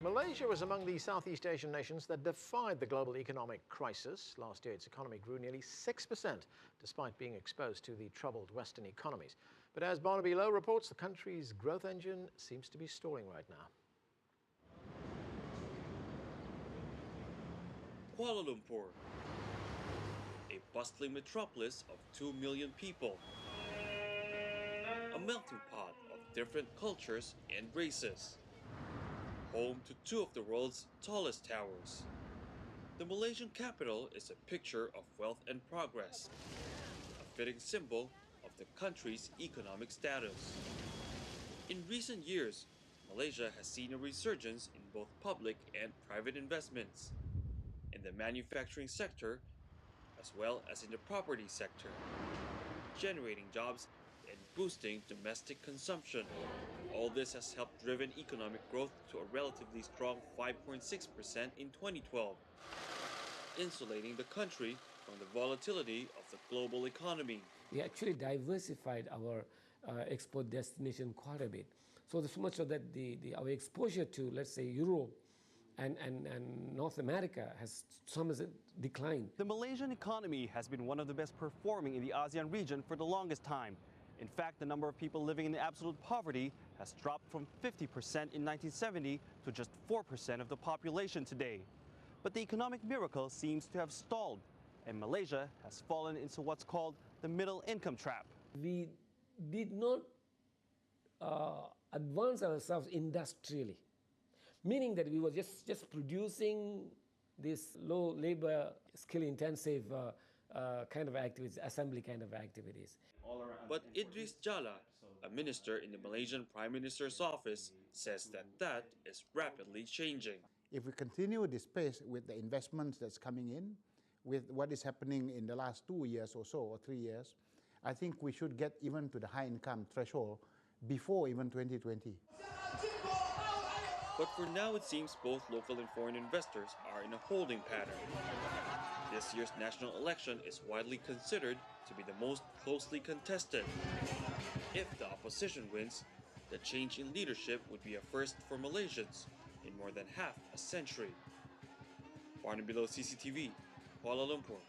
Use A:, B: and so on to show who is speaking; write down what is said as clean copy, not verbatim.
A: Malaysia was among the Southeast Asian nations that defied the global economic crisis. Last year, its economy grew nearly 6%, despite being exposed to the troubled Western economies. But as Barnaby Lo reports, the country's growth engine seems to be stalling right now.
B: Kuala Lumpur, a bustling metropolis of 2 million people, a melting pot of different cultures and races, home to two of the world's tallest towers. The Malaysian capital is a picture of wealth and progress, a fitting symbol of the country's economic status. In recent years, Malaysia has seen a resurgence in both public and private investments, in the manufacturing sector as well as in the property sector, generating jobs and boosting domestic consumption. All this has helped driven economic growth to a relatively strong 5.6% in 2012, insulating the country from the volatility of the global economy.
C: We actually diversified our export destination quite a bit. So much so that our exposure to, let's say, Europe and North America has somewhat declined.
D: The Malaysian economy has been one of the best performing in the ASEAN region for the longest time. In fact, the number of people living in absolute poverty has dropped from 50% in 1970 to just 4% of the population today. But the economic miracle seems to have stalled, and Malaysia has fallen into what's called the middle income trap.
C: We did not advance ourselves industrially, meaning that we were just producing this low labor, skill intensive kind of activities, assembly kind of activities.
B: But Idris Jala, a minister in the Malaysian Prime Minister's office, says that is rapidly changing.
E: If we continue this pace with the investments that's coming in, with what is happening in the last 2 years or so, or 3 years, I think we should get even to the high income threshold before even 2020.
B: But for now, it seems both local and foreign investors are in a holding pattern. This year's national election is widely considered to be the most closely contested. If the opposition wins, the change in leadership would be a first for Malaysians in more than half a century. Barnaby Lo, CCTV, Kuala Lumpur.